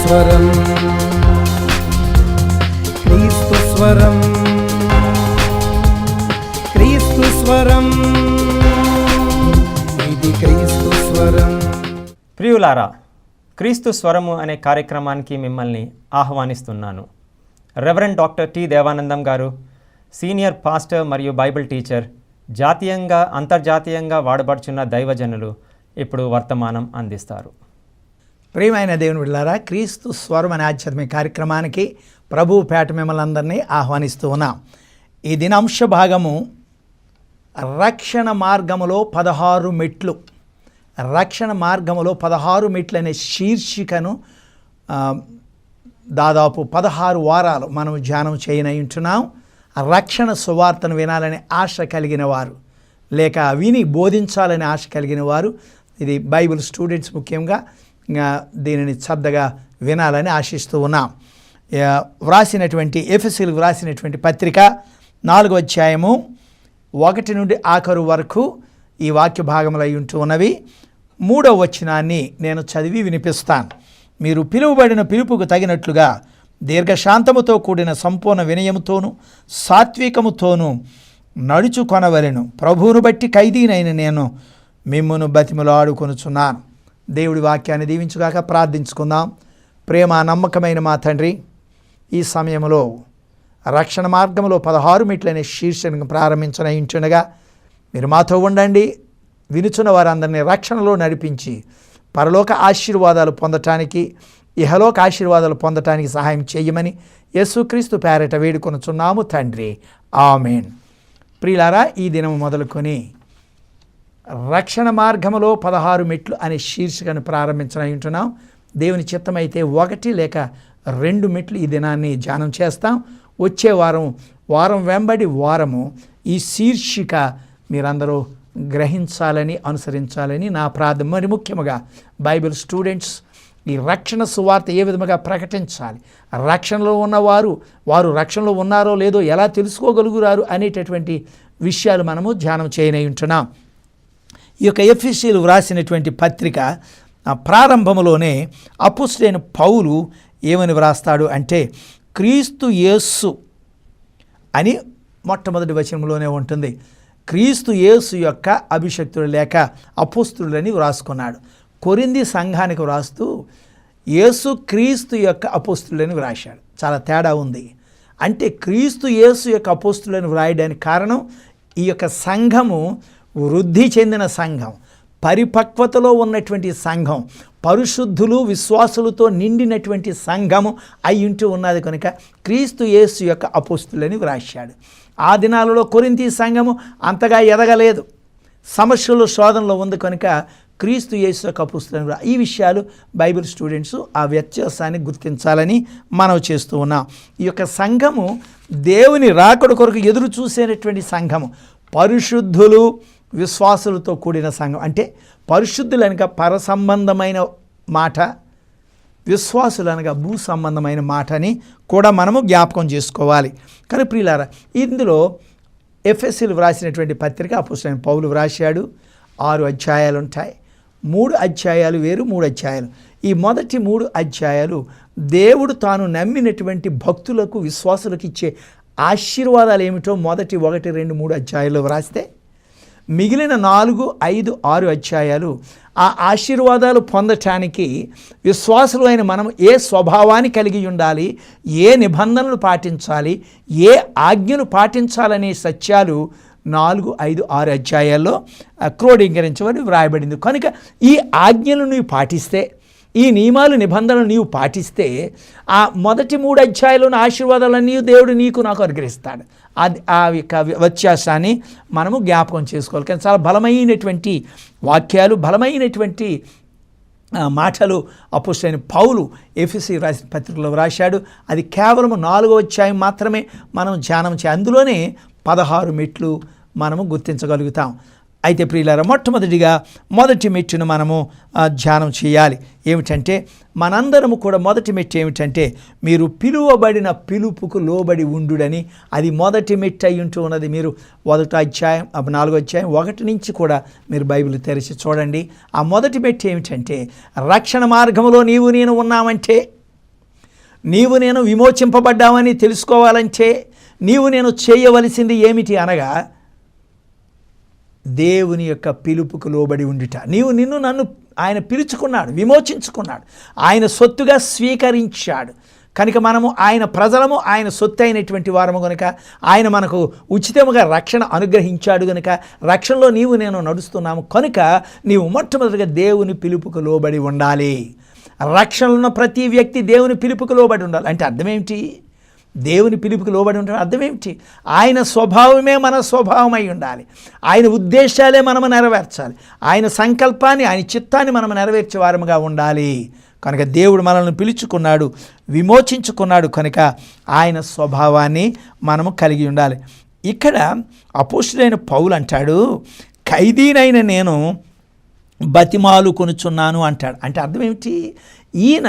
స్వరం, క్రీస్తు స్వరం, క్రీస్తు స్వరం, ఇది క్రీస్తు స్వరం. ప్రియులారా, క్రీస్తు స్వరము అనే కార్యక్రమానికి మిమ్మల్ని ఆహ్వానిస్తున్నాను. రెవరెండ్ డాక్టర్ టి దేవానందం గారు, సీనియర్ పాస్టర్ మరియు బైబిల్ టీచర్, జాతీయంగా అంతర్జాతీయంగా వాడబడుచున్న దైవజనులు ఇప్పుడు వర్తమానం అందిస్తారు. ప్రియమైన దేవుని బిడ్డలారా, క్రీస్తు స్వరం అనే ఆధ్యాత్మిక కార్యక్రమానికి ప్రభువు పేట మిమ్మల్ని అందరినీ ఆహ్వానిస్తూ ఉన్నాం. ఈ దినాంశ భాగము రక్షణ మార్గములో 16 మెట్లు. రక్షణ మార్గములో 16 మెట్లు అనే శీర్షికను దాదాపు 16 వారాలు మనం ధ్యానం చేయనయుంటున్నాం. రక్షణ సువార్తను వినాలని ఆశ కలిగిన వారు, లేక విని బోధించాలని ఆశ కలిగిన వారు, ఇది బైబిల్ స్టూడెంట్స్ ముఖ్యంగా దీనిని శ్రద్ధగా వినాలని ఆశిస్తూ ఉన్నాం. వ్రాసినటువంటి ఎఫెసీయులకు వ్రాసినటువంటి పత్రిక 4వ అధ్యాయము 1 నుండి ఆఖరు వరకు ఈ వాక్య భాగములై ఉంటూ ఉన్నవి. 3వ వచనాన్ని నేను చదివి వినిపిస్తాను. మీరు పిలువబడిన పిలుపుకు తగినట్లుగా దీర్ఘశాంతముతో కూడిన సంపూర్ణ వినయముతోనూ సాత్వికముతోనూ నడుచుకొనవలెను. ప్రభువును బట్టి ఖైదీనైన నేను మిమ్మును బతిమలాడుకొనుచున్నాను. దేవుడి వాక్యాన్ని దీవించుగాక. ప్రార్థించుకుందాం. ప్రేమ నమ్మకమైన మా తండ్రి, ఈ సమయంలో రక్షణ మార్గంలో 16 మెట్లు అనే శీర్షికను ప్రారంభించనయించుండగా మీరు మాతో ఉండండి. వినుచున్న వారందరినీ రక్షణలో నడిపించి పరలోక ఆశీర్వాదాలు పొందటానికి, ఇహలోక ఆశీర్వాదాలు పొందటానికి సహాయం చేయమని యేసుక్రీస్తు పేరట వేడుకొనుచున్నాము తండ్రి, ఆమేన్. ప్రియులారా, ఈ దినం మొదలుకొని రక్షణ మార్గములో 16 మెట్లు అనే శీర్షికను ప్రారంభించనయుంటున్నాం. దేవుని చిత్తమైతే 1 లేక 2 మెట్లు ఈ దినాన్ని ధ్యానం చేస్తాం. వచ్చే వారం వెంబడి వారము ఈ శీర్షిక మీరందరూ గ్రహించాలని, అనుసరించాలని నా ప్రార్థన. మరి ముఖ్యముగా బైబిల్ స్టూడెంట్స్ ఈ రక్షణ సువార్త ఏ విధముగా ప్రకటించాలి, రక్షణలో ఉన్నవారు వారు రక్షణలో ఉన్నారో లేదో ఎలా తెలుసుకోగలుగుతారు అనేటటువంటి విషయాలు మనము ధ్యానం చేయనయుంటున్నాం. ఈ యొక్క ఎఫెసీయులకు వ్రాసినటువంటి పత్రిక ప్రారంభములోనే అపోస్తలుడైన పౌలు ఏమని వ్రాస్తాడు అంటే, క్రీస్తు యేసు అని మొట్టమొదటి వచనంలోనే ఉంటుంది. క్రీస్తు యేసు యొక్క అభిషక్తుడు లేక అపోస్తలుడని వ్రాసుకున్నాడు. కొరింథీ సంఘానికి వ్రాస్తూ యేసు క్రీస్తు యొక్క అపోస్తలుడని వ్రాశాడు. చాలా తేడా ఉంది. అంటే క్రీస్తు యేసు యొక్క అపోస్తలుడని వ్రాయడానికి కారణం, ఈ యొక్క సంఘము వృద్ధి చెందిన సంఘం, పరిపక్వతలో ఉన్నటువంటి సంఘం, పరిశుద్ధులు విశ్వాసులతో నిండినటువంటి సంఘము అయ్యుంటూ ఉన్నది కనుక క్రీస్తు యేసు యొక్క అపోస్తలుడని వ్రాశాడు. ఆ దినాలలో కొరింథీ సంఘము అంతగా ఎదగలేదు, సమస్యలు శోధనలో ఉంది కనుక క్రీస్తు యేసు యొక్క అపోస్తలుడని. ఈ విషయాలు బైబిల్ స్టూడెంట్స్ ఆ వ్యత్యాసాన్ని గుర్తించాలని మనం చేస్తూ ఉన్నాం. ఈ యొక్క సంఘము దేవుని రాకడ కొరకు ఎదురు చూసేటటువంటి సంఘము, పరిశుద్ధులు విశ్వాసులతో కూడిన సంఘం. అంటే పరిశుద్ధులు అనగా పర సంబంధమైన మాట, విశ్వాసులు అనగా భూ సంబంధమైన మాట అని కూడా మనము జ్ఞాపకం చేసుకోవాలి. కానీ ప్రియులారా, ఇందులో ఎఫెసీయులకు వ్రాసినటువంటి పత్రిక అపోస్తలుడైన పౌలు వ్రాశాడు. 6 అధ్యాయాలు ఉంటాయి. 3 అధ్యాయాలు వేరు, 3 అధ్యాయాలు. ఈ మొదటి 3 అధ్యాయాలు దేవుడు తాను నమ్మినటువంటి భక్తులకు, విశ్వాసులకు ఇచ్చే ఆశీర్వాదాలు ఏమిటో మొదటి 1, 2, 3 అధ్యాయాల్లో వ్రాస్తే, మిగిలిన 4, 5, 6 అధ్యాయాలు ఆ ఆశీర్వాదాలు పొందటానికి విశ్వాసులు అయిన మనం ఏ స్వభావాన్ని కలిగి ఉండాలి, ఏ నిబంధనలు పాటించాలి, ఏ ఆజ్ఞను పాటించాలనే సత్యాలు 4, 5, 6 అధ్యాయాల్లో క్రోడీకరించమని వ్రాయబడింది. కనుక ఈ ఆజ్ఞలు నీవు పాటిస్తే, ఈ నియమాలు నిబంధనలు నీవు పాటిస్తే ఆ మొదటి 3 అధ్యాయాలను ఆశీర్వాదాలన్నీ దేవుడు నీకు నాకు అనుగ్రహిస్తాడు. అది ఆ యొక్క వ్యత్యాసాన్ని మనము జ్ఞాపకం చేసుకోవాలి. కానీ చాలా బలమైనటువంటి వాక్యాలు, బలమైనటువంటి మాటలు అపోస్తలుడైన పౌలు ఎఫెసీయులకు రాసిన పత్రికలో వ్రాశాడు. అది కేవలం 4వ అధ్యాయం మాత్రమే మనం ధ్యానం చేయాలి. అందులోనే 16 మెట్లు మనము గుర్తించగలుగుతాం. అయితే ప్రియులారా, మొట్టమొదటిగా మొదటి మెట్టును మనము ధ్యానం చేయాలి. ఏమిటంటే, మనందరము కూడా మొదటి మెట్టు ఏమిటంటే, మీరు పిలువబడిన పిలుపుకు లోబడి ఉండుడని. అది మొదటి మెట్టు అయి ఉంటూ ఉన్నది. మీరు 1వ అధ్యాయం 4వ అధ్యాయం 1 నుంచి కూడా మీరు బైబిల్ తెరిచి చూడండి. ఆ మొదటి మెట్టు ఏమిటంటే, రక్షణ మార్గంలో నీవు నేను ఉన్నామంటే నీవు నేను విమోచింపబడ్డామని తెలుసుకోవాలంటే నీవు నేను చేయవలసింది ఏమిటి అనగా దేవుని యొక్క పిలుపుకు లోబడి ఉండుట. నిన్ను నన్ను ఆయన పిలుచుకున్నాడు, విమోచించుకున్నాడు, ఆయన సొత్తుగా స్వీకరించాడు కనుక మనము ఆయన ప్రజలము, ఆయన సొత్తు అయినటువంటి వారము కనుక ఆయన మనకు ఉచితముగా రక్షణ అనుగ్రహించాడు కనుక రక్షణలో నీవు నేను నడుస్తున్నాము కనుక నీవు మొట్టమొదటిగా దేవుని పిలుపుకు లోబడి ఉండాలి. రక్షణలో ఉన్న ప్రతి వ్యక్తి దేవుని పిలుపుకు లోబడి ఉండాలి. అంటే అర్థం ఏమిటి? దేవుని పిలుపుకి లోబడి ఉండడం అర్థం ఏమిటి? ఆయన స్వభావమే మన స్వభావమై ఉండాలి. ఆయన ఉద్దేశాలే మనము నెరవేర్చాలి. ఆయన సంకల్పాన్ని, ఆయన చిత్తాన్ని మనము నెరవేర్చే వారముగా ఉండాలి. కనుక దేవుడు మనల్ని పిలుచుకున్నాడు, విమోచించుకున్నాడు కనుక ఆయన స్వభావాన్ని మనము కలిగి ఉండాలి. ఇక్కడ అపోస్తులైన పౌలు అంటాడు, ఖైదీనైన నేను బతిమాలు కొనుచున్నాను అంటాడు. అంటే అర్థం ఏమిటి? ఈయన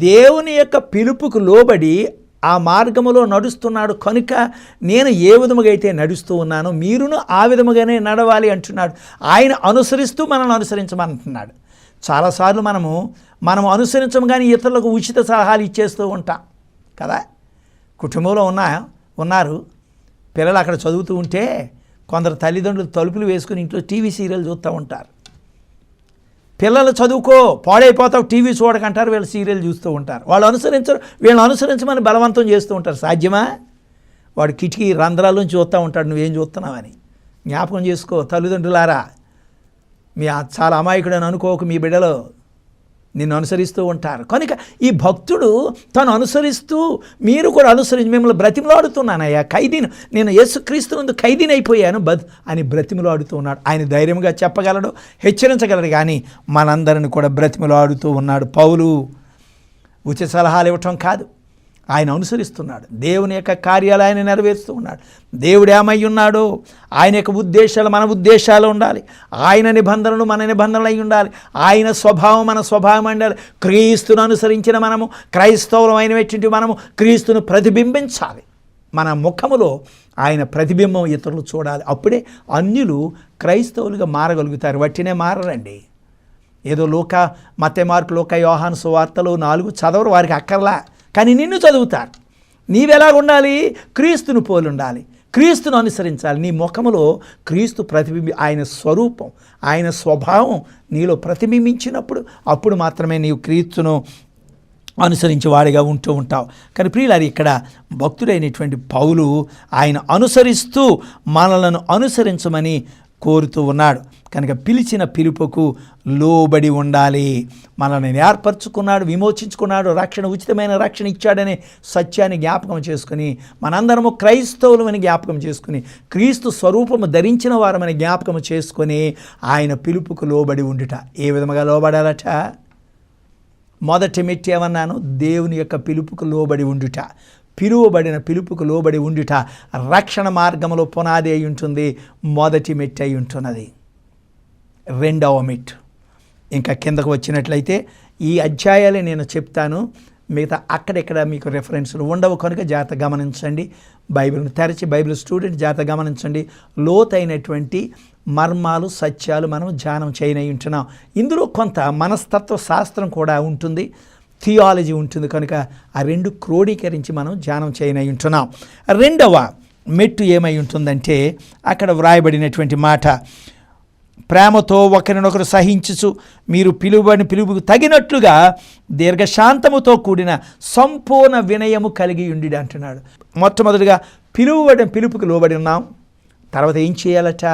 దేవుని యొక్క పిలుపుకు లోబడి ఆ మార్గములో నడుస్తున్నాడు కనుక నేను ఏ విధముగా అయితే నడుస్తూ ఉన్నానో మీరును ఆ విధముగానే నడవాలి అంటున్నాడు. ఆయన అనుసరిస్తూ మనల్ని అనుసరించమంటున్నాడు. చాలాసార్లు మనము అనుసరించము కానీ ఇతరులకు ఉచిత సలహాలు ఇచ్చేస్తూ ఉంటాం కదా. కుటుంబంలో ఉన్నారు పిల్లలు అక్కడ చదువుతూ ఉంటే కొందరు తల్లిదండ్రులు తలుపులు వేసుకుని ఇంట్లో టీవీ సీరియల్ చూస్తూ ఉంటారు. పిల్లలు చదువుకో, పాడైపోతావు, టీవీ చూడకంటారు, వీళ్ళు సీరియల్ చూస్తూ ఉంటారు. వాళ్ళు అనుసరించరు, వీళ్ళని అనుసరించమని బలవంతం చేస్తూ ఉంటారు. సాధ్యమా? వాడు కిటికీ రంధ్రాల్లోంచి చూస్తూ ఉంటాడు, నువ్వేం చూస్తున్నావని. జ్ఞాపకం చేసుకో తల్లిదండ్రులారా, మీ చాలా అమాయకుడని అనుకోకు, మీ బిడ్డలు నిన్ను అనుసరిస్తూ ఉంటారు. కనుక ఈ భక్తుడు తను అనుసరిస్తూ మీరు కూడా అనుసరించి మిమ్మల్ని బ్రతిమలాడుతున్నానయ్యా, ఖైదీని, నేను యేసుక్రీస్తు నందు ఖైదీని అయిపోయాను అని బ్రతిమలాడుతూ ఉన్నాడు. ఆయన ధైర్యంగా చెప్పగలడు, హెచ్చరించగలడు, కానీ మనందరిని కూడా బ్రతిమలాడుతూ ఉన్నాడు. పౌలు ఉచిత సలహాలు ఇవ్వటం కాదు, ఆయన అనుసరిస్తున్నాడు. దేవుని యొక్క కార్యాలు ఆయన నెరవేరుస్తూ ఉన్నాడు. దేవుడు ఏమై ఉన్నాడో ఆయన యొక్క ఉద్దేశాలు మన ఉద్దేశాలు ఉండాలి. ఆయన నిబంధనలు మన నిబంధనలు అయి ఉండాలి. ఆయన స్వభావం మన స్వభావం ఉండాలి. క్రీస్తును అనుసరించిన మనము, క్రైస్తవులమైనటువంటి మనము క్రీస్తును ప్రతిబింబించాలి. మన ముఖములో ఆయన ప్రతిబింబం ఇతరులు చూడాలి. అప్పుడే అన్యులు క్రైస్తవులుగా మారగలుగుతారు. వట్టినే మారరండి. ఏదో మత్తయి మార్కు లోకా యోహాను సువార్తలు 4 చదవరు, వారికి అక్కర్లా, కానీ నిన్ను చదువుతారు. నీవెలాగుండాలి? క్రీస్తును పోలి ఉండాలి, క్రీస్తును అనుసరించాలి. నీ ముఖములో క్రీస్తు ఆయన స్వరూపం, ఆయన స్వభావం నీలో ప్రతిబింబించినప్పుడు అప్పుడు మాత్రమే నీవు క్రీస్తును అనుసరించే వాడిగా ఉంటూ ఉంటావు. కానీ ప్రియులారా, ఇక్కడ భక్తుడైనటువంటి పౌలు ఆయన అనుసరిస్తూ మనలను అనుసరించమని కోరుతూ ఉన్నాడు. కనుక పిలిచిన పిలుపుకు లోబడి ఉండాలి. మనల్ని ఏర్పరచుకున్నాడు, విమోచించుకున్నాడు, ఉచితమైన రక్షణ ఇచ్చాడనే సత్యాన్ని జ్ఞాపకం చేసుకుని మనందరము క్రైస్తవులమని జ్ఞాపకం చేసుకుని క్రీస్తు స్వరూపము ధరించిన వారమని జ్ఞాపకం చేసుకొని ఆయన పిలుపుకు లోబడి ఉండుట. ఏ విధముగా లోబడాలట? మొదటి మెట్టు ఏమన్నాను? దేవుని యొక్క పిలుపుకు లోబడి ఉండుట. పిలువబడిన పిలుపుకు లోబడి ఉండుట రక్షణ మార్గంలో పునాది అయి ఉంటుంది, మొదటి మెట్టు అయి ఉంటున్నది. రెండవ మెట్టు ఇంకా కిందకు వచ్చినట్లయితే ఈ అధ్యాయాలే నేను చెప్తాను, మిగతా అక్కడెక్కడ మీకు రెఫరెన్స్లు ఉండవు కనుక జాగ్రత్త గమనించండి. బైబిల్ని తెరచి బైబిల్ స్టూడెంట్ జాగ్రత్త గమనించండి. లోతైనటువంటి మర్మాలు, సత్యాలు మనం ధ్యానం చేయనై ఉంటున్నాం. ఇందులో కొంత మనస్తత్వ శాస్త్రం కూడా ఉంటుంది, థియాలజీ ఉంటుంది కనుక ఆ రెండు క్రోడీకరించి మనం ధ్యానం చేయనై ఉంటున్నాం. రెండవ మెట్టు ఏమై ఉంటుందంటే అక్కడ వ్రాయబడినటువంటి మాట, ప్రేమతో ఒకరినొకరు సహించుచు మీరు పిలుపుకు తగినట్లుగా దీర్ఘశాంతముతో కూడిన సంపూర్ణ వినయము కలిగి ఉండి అంటున్నాడు. మొట్టమొదటిగా పిలుపుకు లోబడి ఉన్నాం. తర్వాత ఏం చేయాలట?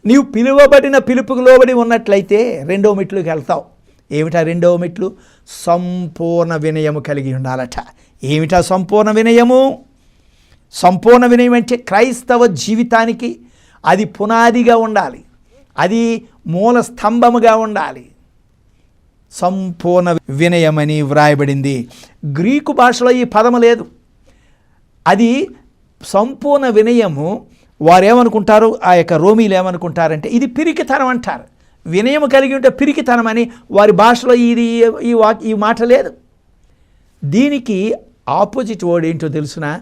నీవు పిలువబడిన పిలుపుకు లోబడి ఉన్నట్లయితే రెండవ మెట్లుకి వెళ్తావు. ఏమిటా రెండవ మెట్లు? సంపూర్ణ వినయము కలిగి ఉండాలట. ఏమిటా సంపూర్ణ వినయము? సంపూర్ణ వినయం అంటే క్రైస్తవ జీవితానికి అది పునాదిగా ఉండాలి, అది మూల స్తంభముగా ఉండాలి. సంపూర్ణ వినయమని వ్రాయబడింది. గ్రీకు భాషలో ఈ పదము లేదు. అది సంపూర్ణ వినయము. వారేమనుకుంటారు, ఆ యొక్క రోమీలు ఏమనుకుంటారంటే ఇది పిరికితనం అంటారు. వినయం కలిగి ఉంటే పిరికితనం అని వారి భాషలో ఈ మాట లేదు. దీనికి ఆపోజిట్ వర్డ్ ఏంటో తెలుసునా?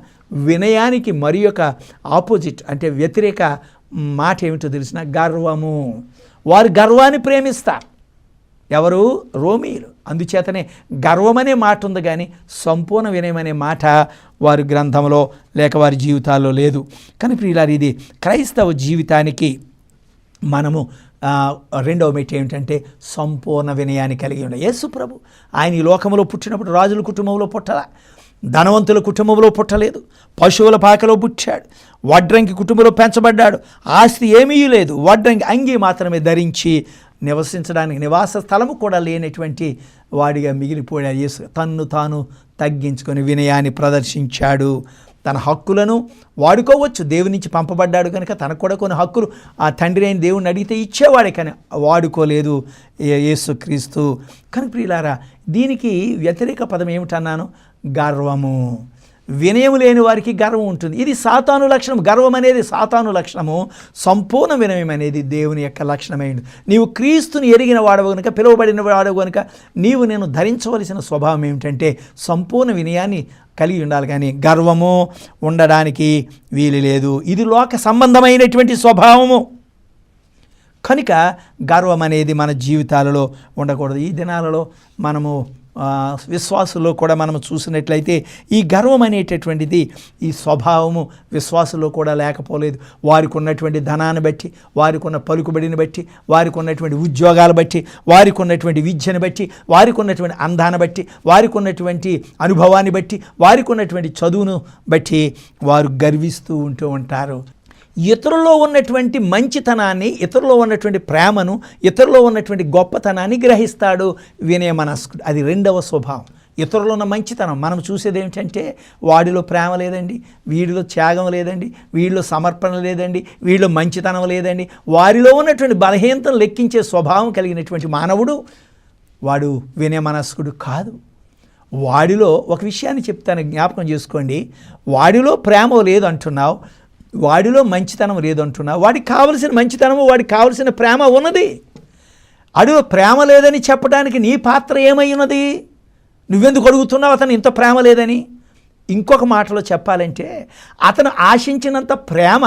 వినయానికి మరి యొక్క ఆపోజిట్ అంటే వ్యతిరేక మాట ఏమిటో తెలిసిన? గర్వము. వారు గర్వాన్ని ప్రేమిస్తారు. ఎవరు? రోమీయులు. అందుచేతనే గర్వమనే మాట ఉంది కానీ సంపూర్ణ వినయం అనే మాట వారి గ్రంథంలో లేక వారి జీవితాల్లో లేదు. కానీ ప్రియులారా, ఇది క్రైస్తవ జీవితానికి మనము రెండవ మెట్టు ఏమిటంటే సంపూర్ణ వినయాన్ని కలిగి ఉండాలి. యేసు ప్రభు ఆయన ఈ లోకంలో పుట్టినప్పుడు రాజుల కుటుంబంలో పుట్టలా, ధనవంతుల కుటుంబంలో పుట్టలేదు, పశువుల పాకలో పుట్టాడు, వడ్రంగి కుటుంబంలో పెంచబడ్డాడు, ఆస్తి ఏమీ లేదు, వడ్రంగి అంగీ మాత్రమే ధరించి నివసించడానికి నివాస స్థలము కూడా లేనటువంటి వాడిగా మిగిలిపోయాడు. యేసు తన్ను తాను తగ్గించుకొని వినయాన్ని ప్రదర్శించాడు. తన హక్కులను వాడుకోవచ్చు, దేవుని నుంచి పంపబడ్డాడు కనుక తనకు కూడా కొన్ని హక్కులు ఆ తండ్రి అయిన దేవుణ్ణి అడిగితే ఇచ్చేవాడే, కానీ వాడుకోలేదు యేసుక్రీస్తు. కనుక ప్రియులారా, దీనికి వ్యతిరేక పదం ఏమిటన్నాను? గర్వము. వినయం లేని వారికి గర్వం ఉంటుంది. ఇది సాతాను లక్షణం. గర్వం అనేది సాతాను లక్షణము. సంపూర్ణ వినయం అనేది దేవుని యొక్క లక్షణమైంది. నీవు క్రీస్తుని ఎరిగిన వాడవు కనుక, పిలువబడిన వాడవు కనుక నేను ధరించవలసిన స్వభావం ఏమిటంటే సంపూర్ణ వినయాన్ని కలిగి ఉండాలి, కానీ గర్వము ఉండడానికి వీలు లేదు. ఇది లోక సంబంధమైనటువంటి స్వభావము కనుక గర్వం అనేది మన జీవితాలలో ఉండకూడదు. ఈ దినాలలో మనము విశ్వాసుల్లో కూడా మనం చూసినట్లయితే ఈ గర్వం అనేటటువంటిది, ఈ స్వభావము విశ్వాసుల్లో కూడా లేకపోలేదు. వారికి ఉన్నటువంటి ధనాన్ని బట్టి, వారికి ఉన్న పలుకుబడిని బట్టి, వారికి ఉన్నటువంటి ఉద్యోగాలు బట్టి, వారికి ఉన్నటువంటి విద్యను బట్టి, వారికి ఉన్నటువంటి అందాన్ని బట్టి, వారికి ఉన్నటువంటి అనుభవాన్ని బట్టి, వారికి ఉన్నటువంటి చదువును బట్టి వారు గర్విస్తూ ఉంటూ ఉంటారు. ఇతరుల్లో ఉన్నటువంటి మంచితనాన్ని, ఇతరుల్లో ఉన్నటువంటి ప్రేమను, ఇతరుల్లో ఉన్నటువంటి గొప్పతనాన్ని గ్రహిస్తాడు వినయ మనస్కుడు. అది రెండవ స్వభావం. ఇతరుల్లో ఉన్న మంచితనం మనం చూసేది ఏమిటంటే వాడిలో ప్రేమ లేదండి, వీడిలో త్యాగం లేదండి, వీడిలో సమర్పణ లేదండి, వీడిలో మంచితనం లేదండి. వారిలో ఉన్నటువంటి బలహీనతను లెక్కించే స్వభావం కలిగినటువంటి మానవుడు వాడు వినయ మనస్కుడు కాదు. వాడిలో ఒక విషయాన్ని చెప్తాను, జ్ఞాపకం చేసుకోండి. వాడిలో ప్రేమ లేదు అంటున్నావు, వాడిలో మంచితనం లేదంటున్నా. వాడికి కావలసిన మంచితనము, వాడికి కావలసిన ప్రేమ ఉన్నది. అడిలో ప్రేమ లేదని చెప్పడానికి నీ పాత్ర ఏమై ఉన్నది? నువ్వెందుకు అడుగుతున్నావు అతను ఇంత ప్రేమ లేదని? ఇంకొక మాటలో చెప్పాలంటే, అతను ఆశించినంత ప్రేమ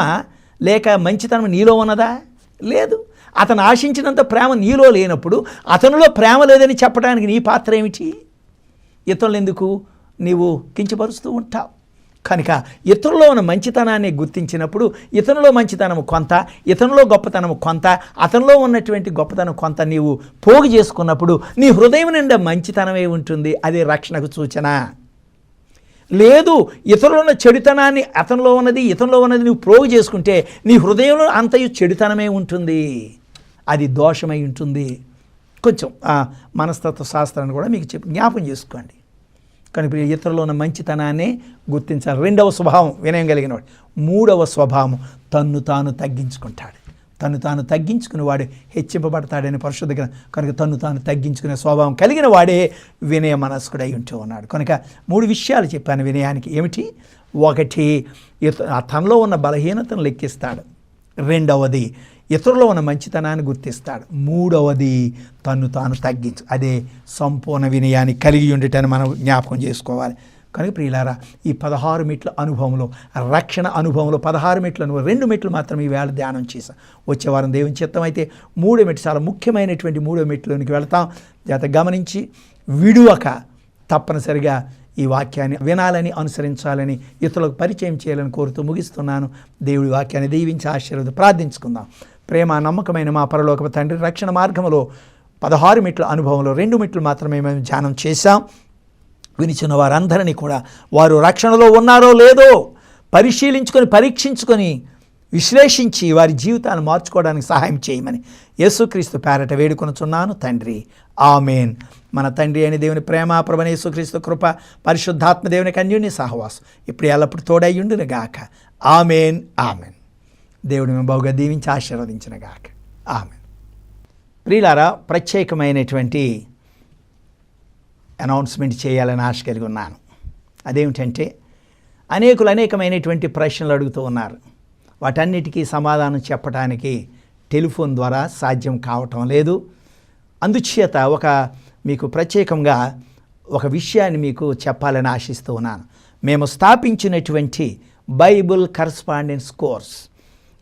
లేక మంచితనం నీలో ఉన్నదా? లేదు. అతను ఆశించినంత ప్రేమ నీలో లేనప్పుడు అతనిలో ప్రేమ లేదని చెప్పడానికి నీ పాత్ర ఏమిటి? ఇతరులు ఎందుకు నీవు కించపరుస్తూ ఉంటావు? కనుక ఇతరులో ఉన్న మంచితనాన్ని గుర్తించినప్పుడు, ఇతనిలో మంచితనము కొంత, ఇతనిలో గొప్పతనము కొంత, అతనిలో ఉన్నటువంటి గొప్పతనం కొంత నీవు పోగు చేసుకున్నప్పుడు నీ హృదయం నిండా మంచితనమే ఉంటుంది. అది రక్షణకు సూచన. లేదు, ఇతరులు ఉన్న చెడుతనాన్ని అతనిలో ఉన్నది, ఇతనిలో ఉన్నది నువ్వు పోగు చేసుకుంటే నీ హృదయంలో అంతయు చెడుతనమే ఉంటుంది. అది దోషమై ఉంటుంది. కొంచెం మనస్తత్వ శాస్త్రాన్ని కూడా మీకు జ్ఞాపం చేసుకోండి. కనుక ఇతరులో ఉన్న మంచితనాన్ని గుర్తించాలి. రెండవ స్వభావం వినయం కలిగినవాడు. మూడవ స్వభావం తన్ను తాను తగ్గించుకుంటాడు. తన్ను తాను తగ్గించుకుని వాడు హెచ్చింపబడతాడని పరిశుద్ధ గ్రంథం. కనుక తన్ను తాను తగ్గించుకునే స్వభావం కలిగిన వాడే వినయ మనస్కుడై ఉంటూ ఉన్నాడు. కనుక 3 విషయాలు చెప్పాను వినయానికి. ఏమిటి? 1 తనలో ఉన్న బలహీనతను లెక్కిస్తాడు. 2వది ఇతరులో ఉన్న మంచితనాన్ని గుర్తిస్తాడు. 3వది తన్ను తాను తగ్గించు. అదే సంపూర్ణ వినయాన్ని కలిగి ఉండేటని మనం జ్ఞాపకం చేసుకోవాలి. కనుక ప్రియులారా, ఈ 16 మెట్ల అనుభవంలో, రక్షణ అనుభవంలో 16 మెట్లను 2 మెట్లు మాత్రం ఈవేళ ధ్యానం చేశాం. వచ్చే వారం దేవుని చిత్తం అయితే 3వ మెట్టు, చాలా ముఖ్యమైనటువంటి 3వ మెట్లోనికి వెళతాం. జాగ్రత్తగా గమనించి విడువక తప్పనిసరిగా ఈ వాక్యాన్ని వినాలని, అనుసరించాలని, ఇతరులకు పరిచయం చేయాలని కోరుతూ ముగిస్తున్నాను. దేవుడి వాక్యాన్ని దీవించి ఆశీర్వద ప్రార్థించుకుందాం. ప్రేమ నమ్మకమైన మా పరలోకపు తండ్రి, రక్షణ మార్గంలో 16 మెట్ల అనుభవంలో 2 మెట్లు మాత్రమే మేము ధ్యానం చేశాం. వినిచిన వారందరినీ కూడా వారు రక్షణలో ఉన్నారో లేదో పరిశీలించుకొని, పరీక్షించుకొని, విశ్లేషించి వారి జీవితాన్ని మార్చుకోవడానికి సహాయం చేయమని యేసుక్రీస్తు పేరట వేడుకొనుచున్నాను తండ్రి. ఆమేన్. మన తండ్రి అయిన దేవుని ప్రేమ, ప్రభువైన యేసుక్రీస్తు కృప, పరిశుద్ధాత్మ దేవుని అన్యోన్య సహవాసం ఇప్పుడు ఎల్లప్పుడు తోడయ్యుండును గాక. ఆమేన్. ఆమేన్. దేవుడు మేము బహుగా దీవించి ఆశీర్వదించిన గాక. ఆమేన్. ప్రియులారా, ప్రత్యేకమైనటువంటి అనౌన్స్మెంట్ చేయాలని ఆశ కలిగి ఉన్నాను. అదేమిటంటే, అనేకమైనటువంటి ప్రశ్నలు అడుగుతూ ఉన్నారు. వాటన్నిటికీ సమాధానం చెప్పడానికి టెలిఫోన్ ద్వారా సాధ్యం కావటం లేదు. అందుచేత మీకు ప్రత్యేకంగా ఒక విషయాన్ని మీకు చెప్పాలని ఆశిస్తూ ఉన్నాను. మేము స్థాపించినటువంటి Bible correspondence course,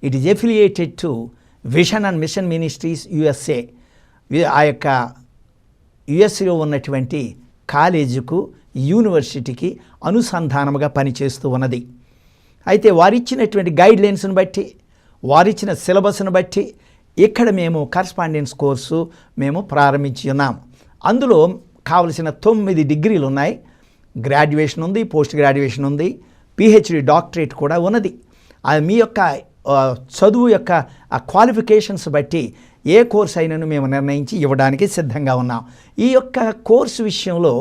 it is affiliated to vision and mission ministries USA. ఆ యొక్క యుఎస్లో ఉన్నటువంటి కాలేజీకు యూనివర్సిటీకి అనుసంధానముగా పనిచేస్తూ ఉన్నది. అయితే వారిచ్చినటువంటి గైడ్లైన్స్ని బట్టి, వారిచ్చిన సిలబస్ను బట్టి ఇక్కడ మేము కరస్పాండెన్స్ కోర్సు మేము ప్రారంభించి ఉన్నాం. అందులో కావలసిన 9 డిగ్రీలు ఉన్నాయి. గ్రాడ్యుయేషన్ ఉంది, పోస్ట్ గ్రాడ్యుయేషన్ ఉంది, పిహెచ్డి డాక్టరేట్ కూడా ఉన్నది. అది మీ యొక్క చదువు యొక్క క్వాలిఫికేషన్స్ బట్టి ఏ కోర్స్ అయినను మేము నిర్ణయించి ఇవ్వడానికి సిద్ధంగా ఉన్నాం. ఈ యొక్క కోర్సు విషయంలో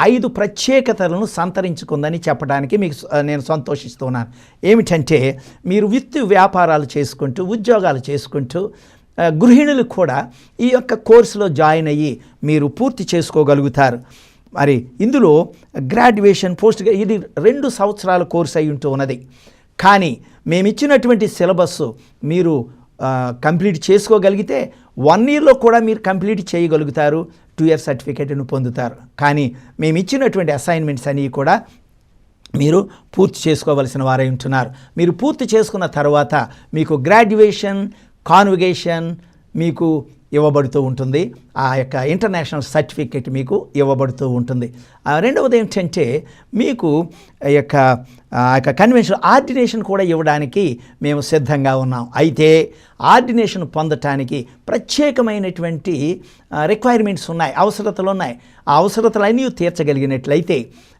5 ప్రత్యేకతలను సంతరించుకుందని చెప్పడానికి మీకు నేను సంతోషిస్తున్నాను. ఏమిటంటే, మీరు వ్యాపారాలు చేసుకుంటూ, ఉద్యోగాలు చేసుకుంటూ, గృహిణులు కూడా ఈ యొక్క కోర్సులో జాయిన్ అయ్యి మీరు పూర్తి చేసుకోగలుగుతారు. మరి ఇందులో గ్రాడ్యుయేషన్, ఇది 2 సంవత్సరాల కోర్సు అయి ఉంటూ ఉన్నది. కానీ మేమిచ్చినటువంటి సిలబస్ మీరు కంప్లీట్ చేసుకోగలిగితే 1 ఇయర్లో కూడా మీరు కంప్లీట్ చేయగలుగుతారు, 2 ఇయర్ సర్టిఫికేట్ను పొందుతారు. కానీ మేము ఇచ్చినటువంటి అసైన్మెంట్స్ అన్నీ కూడా మీరు పూర్తి చేసుకోవలసిన వారై ఉంటున్నారు. మీరు పూర్తి చేసుకున్న తర్వాత మీకు గ్రాడ్యుయేషన్, కాన్వకేషన్ మీకు ఇవ్వబడుతూ ఉంటుంది. ఆ యొక్క ఇంటర్నేషనల్ సర్టిఫికేట్ మీకు ఇవ్వబడుతూ ఉంటుంది. రెండవది ఏంటంటే, మీకు యొక్క కన్వెన్షన్ ఆర్డినేషన్ కూడా ఇవ్వడానికి మేము సిద్ధంగా ఉన్నాం. అయితే ఆర్డినేషన్ పొందటానికి ప్రత్యేకమైనటువంటి రిక్వైర్మెంట్స్ ఉన్నాయి, అవసరతలు ఉన్నాయి. ఆ అవసరతలన్నీ తీర్చగలిగినట్లయితే,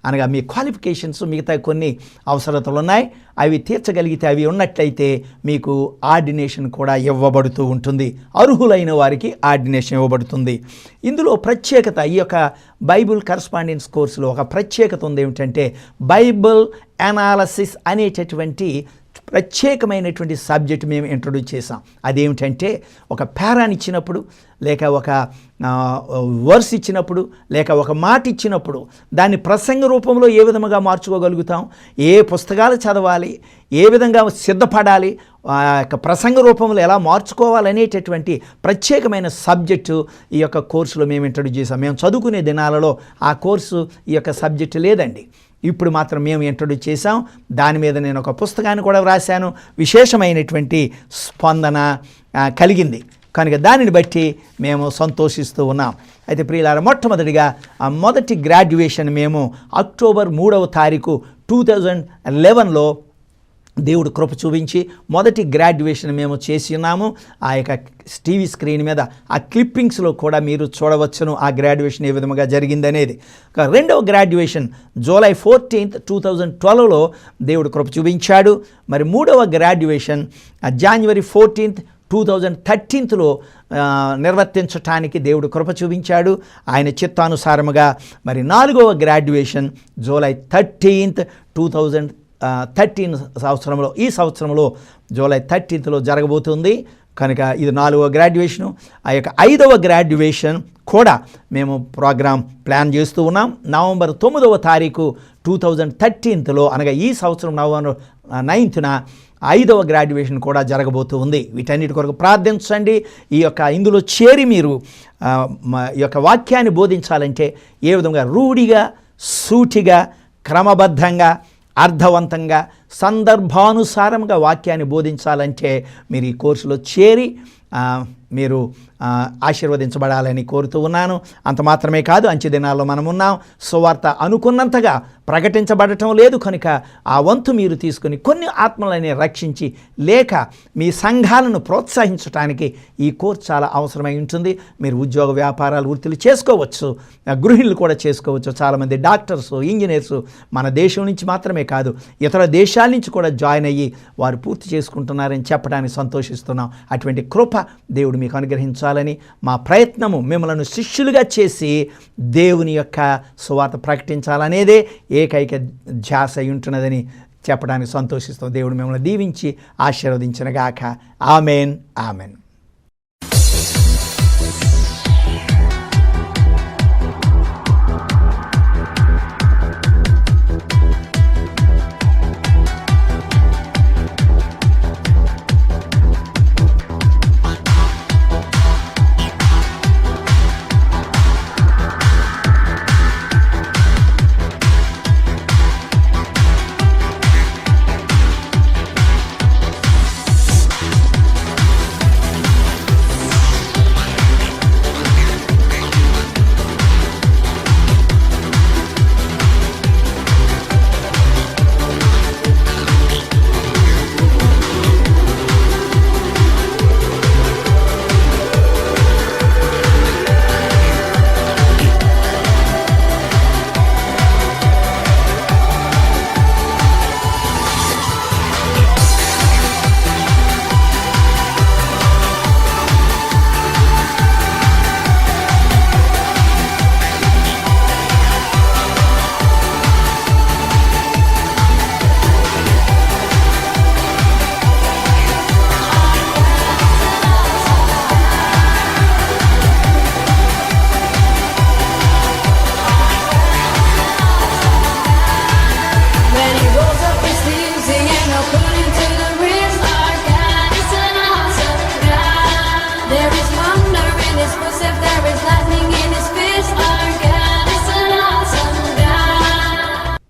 అనగా మీ క్వాలిఫికేషన్స్, మిగతా కొన్ని అవసరతలు ఉన్నాయి, అవి తీర్చగలిగితే, అవి ఉన్నట్లయితే మీకు ఆర్డినేషన్ కూడా ఇవ్వబడుతూ ఉంటుంది. అర్హులైన వారికి ఆర్డినేషన్ ఇవ్వబడుతుంది. ఇందులో ప్రత్యేకత, ఈ యొక్క బైబుల్ కరస్పాండెన్స్ కోర్సులో ఒక ప్రత్యేకత ఉంది. ఏమిటంటే, బైబుల్ అనాలసిస్ అనేటటువంటి ప్రత్యేకమైనటువంటి సబ్జెక్ట్ మేము ఇంట్రొడ్యూస్ చేసాం. అదేమిటంటే, ఒక పారాని ఇచ్చినప్పుడు, లేక ఒక వర్స్ ఇచ్చినప్పుడు, లేక ఒక మాట ఇచ్చినప్పుడు దాన్ని ప్రసంగ రూపంలో ఏ విధంగా మార్చుకోగలుగుతాం, ఏ పుస్తకాలు చదవాలి, ఏ విధంగా సిద్ధపడాలి, ఆ యొక్క ప్రసంగ రూపంలో ఎలా మార్చుకోవాలనేటటువంటి ప్రత్యేకమైన సబ్జెక్టు ఈ యొక్క కోర్సులో మేము ఇంట్రొడ్యూస్ చేసాం. మేము చదువుకునే దినాలలో ఆ కోర్సు, ఈ యొక్క సబ్జెక్టు లేదండి. ఇప్పుడు మాత్రం మేము ఇంట్రొడ్యూస్ చేసాం. దాని మీద నేను ఒక పుస్తకాన్ని కూడా వ్రాశాను. విశేషమైనటువంటి స్పందన కలిగింది కనుక దానిని బట్టి మేము సంతోషిస్తూ ఉన్నాం. అయితే ప్రియులారా, మొట్టమొదటిగా మొదటి గ్రాడ్యుయేషన్ మేము అక్టోబర్ 3వ తారీఖు 2011లో దేవుడు కృప చూపించి మొదటి గ్రాడ్యుయేషన్ మేము చేసి ఉన్నాము. ఆ యొక్క టీవీ స్క్రీన్ మీద ఆ క్లిప్పింగ్స్లో కూడా మీరు చూడవచ్చును ఆ గ్రాడ్యుయేషన్ ఏ విధంగా జరిగిందనేది. రెండవ గ్రాడ్యుయేషన్ జూలై 14th, 2012లో దేవుడు కృప చూపించాడు. మరి మూడవ గ్రాడ్యుయేషన్ జనవరి 14th, 2013లో నిర్వర్తించటానికి దేవుడు కృప చూపించాడు ఆయన చిత్తానుసారముగా. మరి నాలుగవ గ్రాడ్యుయేషన్ జూలై 13th, 2013 సంవత్సరంలో, ఈ సంవత్సరంలో జూలై 13th జరగబోతుంది కనుక ఇది నాలుగవ గ్రాడ్యుయేషను. ఆ యొక్క 5వ గ్రాడ్యుయేషన్ కూడా మేము ప్రోగ్రాం ప్లాన్ చేస్తూ ఉన్నాం. నవంబర్ 9వ తారీఖు 2013లో, అనగా ఈ సంవత్సరం నవంబర్ 9th 5వ గ్రాడ్యుయేషన్ కూడా జరగబోతూ ఉంది. వీటన్నిటి కొరకు ప్రార్థించండి. ఇందులో చేరి మీరు ఈ యొక్క వాక్యాన్ని బోధించాలంటే ఏ విధంగా రూఢిగా, సూటిగా, క్రమబద్ధంగా, అర్థవంతంగా, సందర్భానుసారంగా వాక్యాన్ని బోధించాలంటే మీరు ఈ కోర్సులో చేరి మీరు ఆశీర్వదించబడాలని కోరుతూ ఉన్నాను. అంత మాత్రమే కాదు, అంచె దినాల్లో మనం ఉన్నాం. సువార్త అనుకున్నంతగా ప్రకటించబడటం లేదు కనుక ఆ వంతు మీరు తీసుకుని కొన్ని ఆత్మలని రక్షించి లేక మీ సంఘాలను ప్రోత్సహించడానికి ఈ కోర్సు చాలా అవసరమై ఉంటుంది. మీరు ఉద్యోగ వ్యాపారాలు, వృత్తులు చేసుకోవచ్చు, గృహిణులు కూడా చేసుకోవచ్చు. చాలామంది డాక్టర్స్, ఇంజనీర్స్ మన దేశం నుంచి మాత్రమే కాదు ఇతర దేశాల నుంచి కూడా జాయిన్ అయ్యి వారు పూర్తి చేసుకుంటున్నారని చెప్పడానికి సంతోషిస్తున్నాం. అటువంటి కృప దేవుడు మీకు అనుగ్రహించాలని మా ప్రయత్నము మిమ్మల్ని శిష్యులుగా చేసి దేవుని యొక్క సువార్త ప్రకటించాలనేదే ఏకైక ధ్యాస అయి ఉంటున్నదని చెప్పడానికి సంతోషిస్తాం. దేవుడు మిమ్మల్ని దీవించి ఆశీర్వదించునుగాక. Amen, amen.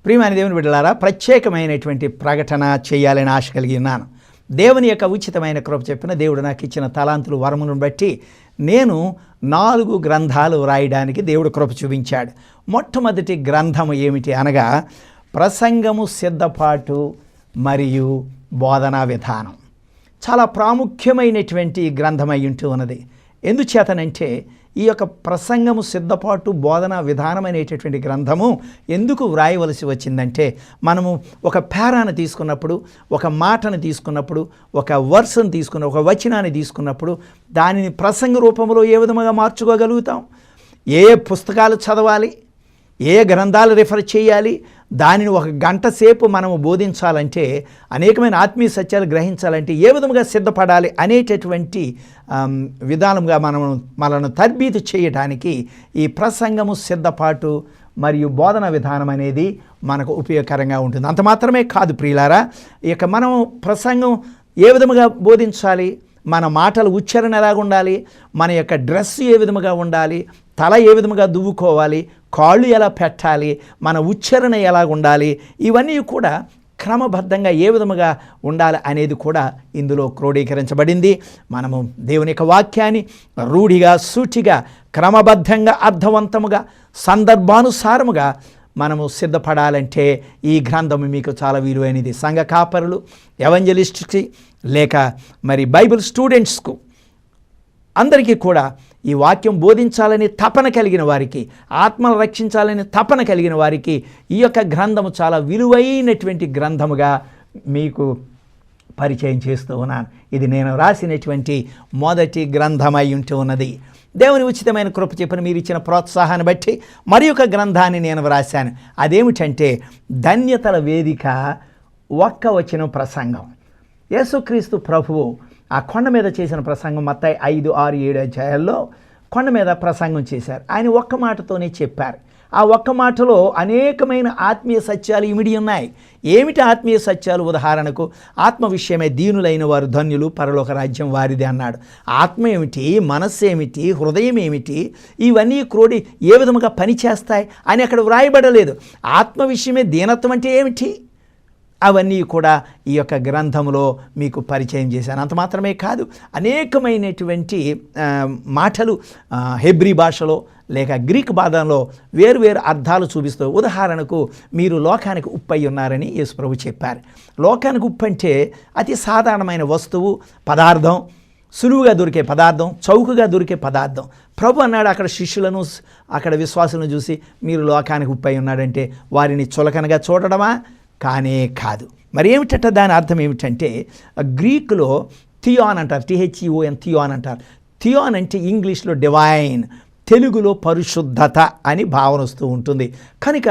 ప్రియమైన దేవుని బిడ్డలారా, ప్రత్యేకమైనటువంటి ప్రకటన చేయాలని ఆశ కలిగి ఉన్నాను. దేవుని యొక్క ఉచితమైన కృప చెప్పిన దేవుడు నాకు ఇచ్చిన తలాంతులు వరములను బట్టి నేను 4 గ్రంథాలు వ్రాయడానికి దేవుడు కృప చూపించాడు. మొట్టమొదటి గ్రంథము ఏమిటి అనగా ప్రసంగము, సిద్ధపాటు మరియు బోధనా విధానం. చాలా ప్రాముఖ్యమైనటువంటి గ్రంథం అయి ఉంటూ ఉన్నది. ఎందుచేతనంటే ఈ యొక్క ప్రసంగము, సిద్ధపాటు, బోధనా విధానం అనేటటువంటి గ్రంథము ఎందుకు వ్రాయవలసి వచ్చిందంటే, మనము ఒక పేరాను తీసుకున్నప్పుడు, ఒక మాటను తీసుకున్నప్పుడు, ఒక వర్స్ని తీసుకున్న, ఒక వచనాన్ని తీసుకున్నప్పుడు దానిని ప్రసంగ రూపంలో ఏ విధంగా మార్చుకోగలుగుతాం? ఏ పుస్తకాలు చదవాలి, ఏ గ్రంథాలు రిఫర్ చేయాలి, దానిని 1 గంట సేపు మనము బోధించాలంటే, అనేకమైన ఆత్మీయ సత్యాలు గ్రహించాలంటే ఏ విధంగా సిద్ధపడాలి అనేటటువంటి విధానంగా మనను తర్బీదు చేయడానికి ఈ ప్రసంగము, సిద్ధపాటు మరియు బోధన విధానం అనేది మనకు ఉపయోగకరంగా ఉంటుంది. అంత మాత్రమే కాదు ప్రియులారా, ఇక మనం ప్రసంగం ఏ విధముగా బోధించాలి, మన మాటల ఉచ్చారణ ఎలాగ ఉండాలి, మన యొక్క డ్రెస్ ఏ విధముగా ఉండాలి, తల ఏ విధముగా దువ్వుకోవాలి, కాళ్ళు ఎలా పెట్టాలి, మన ఉచ్చారణ ఎలాగ ఉండాలి, ఇవన్నీ కూడా క్రమబద్ధంగా ఏ విధముగా ఉండాలి అనేది కూడా ఇందులో క్రోడీకరించబడింది. మనము దేవుని యొక్క వాక్యాన్ని రూఢిగా, సూటిగా, క్రమబద్ధంగా, అర్థవంతముగా, సందర్భానుసారముగా మనము సిద్ధపడాలంటే ఈ గ్రంథము మీకు చాలా విలువైనది. సంఘ కాపరులు, ఎవంజలిస్ట్కి, లేక మరి బైబిల్ స్టూడెంట్స్కు అందరికీ కూడా ఈ వాక్యం బోధించాలని తపన కలిగిన వారికి, ఆత్మను రక్షించాలని తపన కలిగిన వారికి ఈ యొక్క గ్రంథము చాలా విలువైనటువంటి గ్రంథముగా మీకు పరిచయం చేస్తూ ఉన్నాను. ఇది నేను రాసినటువంటి మొదటి గ్రంథమై ఉంటూ ఉన్నది. దేవుని ఉచితమైన కృప చెప్పిన మీరు ఇచ్చిన ప్రోత్సాహాన్ని బట్టి మరి ఒక గ్రంథాన్ని నేను వ్రాశాను. అదేమిటంటే ధన్యతల వేదిక 1 వచనం ప్రసంగం. యేసుక్రీస్తు ప్రభువు ఆ కొండ మీద చేసిన ప్రసంగం మత్తయి 5, 6, 7 అధ్యాయాల్లో కొండ మీద ప్రసంగం చేశారు. ఆయన ఒక్క మాటతోనే చెప్పారు. ఆ ఒక్క మాటలో అనేకమైన ఆత్మీయ సత్యాలు ఇమిడి ఉన్నాయి. ఏమిటి ఆత్మీయ సత్యాలు? ఉదాహరణకు ఆత్మ విషయమే దీనులైన వారు ధన్యులు, పరలోక రాజ్యం వారిది అన్నాడు. ఆత్మ ఏమిటి, మనస్సు ఏమిటి, హృదయం ఏమిటి, ఇవన్నీ క్రోడి ఏ విధముగా పనిచేస్తాయి అని అక్కడ వ్రాయబడలేదు. ఆత్మ విషయమే దీనత్వం అంటే ఏమిటి, అవన్నీ కూడా ఈ యొక్క గ్రంథంలో మీకు పరిచయం చేశాను. అంత మాత్రమే కాదు, అనేకమైనటువంటి మాటలు హెబ్రీ భాషలో లేక గ్రీక్ భాషలో వేరువేరు అర్థాలు చూపిస్తూ, ఉదాహరణకు మీరు లోకానికి ఉప్పు అయి ఉన్నారని యేసుప్రభు చెప్పారు. లోకానికి ఉప్పు అంటే అతి సాధారణమైన వస్తువు, పదార్థం, సులువుగా దొరికే పదార్థం, చౌకగా దొరికే పదార్థం. ప్రభు అన్నాడు అక్కడ శిష్యులను, అక్కడ విశ్వాసులను చూసి, మీరు లోకానికి ఉప్పు అయి ఉన్నాడంటే వారిని చులకనగా చూడడమా? కానే కాదు. మరి ఏమిటంటే దాని అర్థం ఏమిటంటే గ్రీకులో థియాన్ అంటారు, THEON, థియాన్ అంటారు. థియాన్ అంటే ఇంగ్లీష్లో డివైన్, తెలుగులో పరిశుద్ధత అని భావన వస్తూ ఉంటుంది. కనుక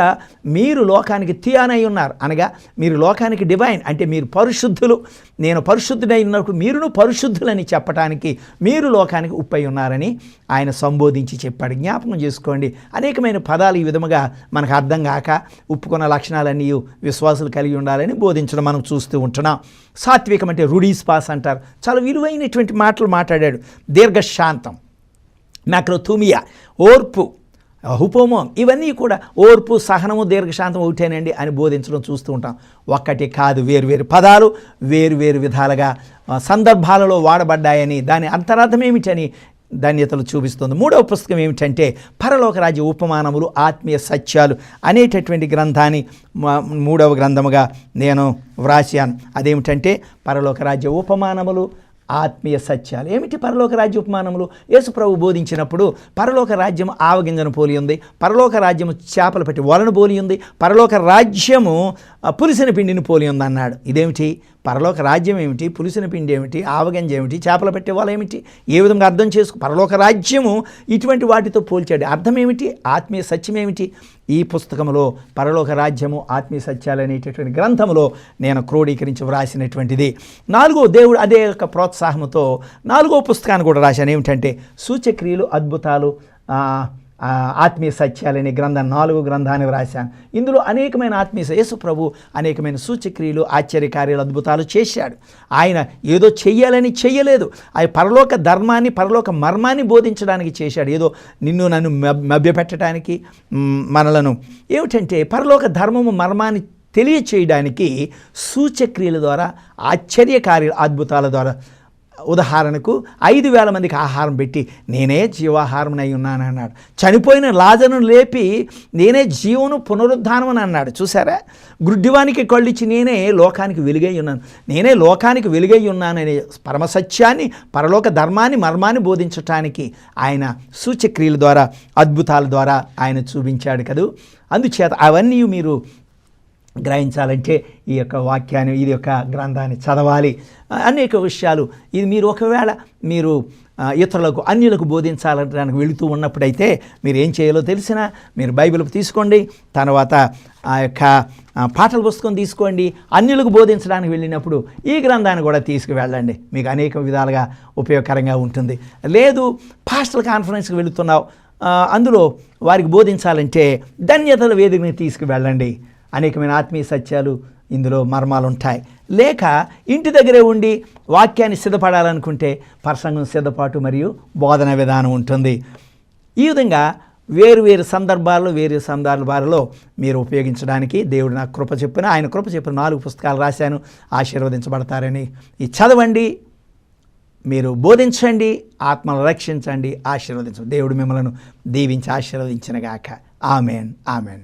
మీరు లోకానికి థియాన్ అయి ఉన్నారు అనగా మీరు లోకానికి డివైన్ అంటే మీరు పరిశుద్ధులు. నేను పరిశుద్ధుడై ఉన్నప్పుడు మీరును పరిశుద్ధులని చెప్పడానికి మీరు లోకానికి ఉప్పు అయి ఉన్నారని ఆయన సంబోధించి చెప్పాడు. జ్ఞాపకం చేసుకోండి, అనేకమైన పదాలు ఈ విధముగా మనకు అర్థం కాక ఉప్పుకున్న లక్షణాలన్నీ విశ్వాసులు కలిగి ఉండాలని బోధించడం మనం చూస్తూ ఉంటున్నాం. సాత్వికం అంటే రుడీస్పాస్ అంటారు. చాలా విలువైనటువంటి మాటలు మాట్లాడాడు. దీర్ఘశాంతం, మ్యాక్రోథూమియా, ఓర్పు, హుపోమోం, ఇవన్నీ కూడా ఓర్పు, సహనము, దీర్ఘశాంతం ఒకటేనండి అని బోధించడం చూస్తూ ఉంటాం. ఒక్కటి కాదు, వేరువేరు పదాలు వేరువేరు విధాలుగా సందర్భాలలో వాడబడ్డాయని, దాని అంతరార్థం ఏమిటని ధన్యతలు చూపిస్తుంది. 3వ పుస్తకం ఏమిటంటే పరలోక రాజ్య ఉపమానములు, ఆత్మీయ సత్యాలు అనేటటువంటి గ్రంథాన్ని 3వ గ్రంథముగా నేను వ్రాసాను. అదేమిటంటే పరలోక రాజ్య ఉపమానములు, ఆత్మీయ సత్యాలు. ఏమిటి పరలోక రాజ్య ఉపమానములు? యేసు ప్రభు బోధించినప్పుడు పరలోక రాజ్యము ఆవగింజను పోలి ఉంది, పరలోక రాజ్యము చేపలు పెట్టి వలను పోలి ఉంది, పరలోక రాజ్యము పులిసిన పిండిని పోలి ఉంది అన్నాడు. ఇదేమిటి? పరలోక రాజ్యం ఏమిటి, పులిసిన పిండి ఏమిటి, ఆవగింజ ఏమిటి, చేపలు పెట్టే వాళ్ళు ఏమిటి, ఏ విధంగా అర్థం చేసుకో? పరలోక రాజ్యము ఇటువంటి వాటితో పోల్చాడు. అర్థం ఏమిటి? ఆత్మీయ సత్యం ఏమిటి? ఈ పుస్తకంలో పరలోక రాజ్యము, ఆత్మీయ సత్యాలు అనేటటువంటి గ్రంథంలో నేను క్రోడీకరించి వ్రాసినటువంటిది. 4వ దేవుడు అదే యొక్క ప్రోత్సాహంతో 4వ పుస్తకాన్ని కూడా రాశాను. ఏమిటంటే సూచక్రియలు, అద్భుతాలు, ఆత్మీయ సత్యాలని గ్రంథం 4 గ్రంథాన్ని వ్రాశాను. ఇందులో అనేకమైన యేసు ప్రభు అనేకమైన సూచక్రియలు, ఆశ్చర్యకార్యాలు, అద్భుతాలు చేశాడు. ఆయన ఏదో చెయ్యాలని చెయ్యలేదు. ఆయన పరలోక ధర్మాన్ని, పరలోక మర్మాన్ని బోధించడానికి చేశాడు. ఏదో నిన్ను నన్ను మభ్యపెట్టడానికి మనలను ఏమిటంటే పరలోక ధర్మము మర్మాన్ని తెలియచేయడానికి సూచక్రియల ద్వారా, ఆశ్చర్యకార్యాలు, అద్భుతాల ద్వారా. ఉదాహరణకు 5,000 మందికి ఆహారం పెట్టి నేనే జీవాహారమునై ఉన్నాను అన్నాడు. చనిపోయిన లాజరును లేపి నేనే జీవను పునరుద్ధానం అని అన్నాడు. చూసారా? గుడ్డివానికి కళ్ళిచ్చి నేనే లోకానికి వెలుగై ఉన్నాను, నేనే లోకానికి వెలుగై ఉన్నాననే పరమసత్యాన్ని, పరలోక ధర్మాన్ని, మర్మాన్ని బోధించటానికి ఆయన సూచక్రియల ద్వారా, అద్భుతాల ద్వారా ఆయన చూపించాడు కదూ. అందుచేత అవన్నీ మీరు గ్రహించాలంటే ఈ యొక్క వాక్యాన్ని, ఇది యొక్క గ్రంథాన్ని చదవాలి. అనేక విషయాలు ఇది మీరు ఒకవేళ మీరు ఇతరులకు, అన్యులకు బోధించాలనడానికి వెళుతూ ఉన్నప్పుడైతే మీరు ఏం చేయాలో తెలిసినా మీరు బైబిల్ తీసుకోండి, తర్వాత ఆ యొక్క పాటల పుస్తకం తీసుకోండి. అన్యులకు బోధించడానికి వెళ్ళినప్పుడు ఈ గ్రంథాన్ని కూడా తీసుకువెళ్ళండి, మీకు అనేక విధాలుగా ఉపయోగకరంగా ఉంటుంది. లేదు పాస్టల్ కాన్ఫరెన్స్కి వెళుతున్నావు, అందులో వారికి బోధించాలంటే ధన్యతల వేదికని తీసుకువెళ్ళండి. అనేకమైన ఆత్మీయ సత్యాలు ఇందులో మర్మాలు ఉంటాయి. లేక ఇంటి దగ్గరే ఉండి వాక్యాన్ని సిద్ధపడాలనుకుంటే ప్రసంగం సిద్ధపాటు మరియు బోధన విధానం ఉంటుంది. ఈ విధంగా వేరు సందర్భాలలో మీరు ఉపయోగించడానికి దేవుడు నాకు కృప చెప్పిన, ఆయన కృప చెప్పిన 4 పుస్తకాలు రాశాను. ఆశీర్వదించబడతారని ఈ చదవండి, మీరు బోధించండి, ఆత్మను రక్షించండి, ఆశీర్వదించండి. దేవుడు మిమ్మల్ని దీవించి ఆశీర్వదించినగాక. Amen, amen.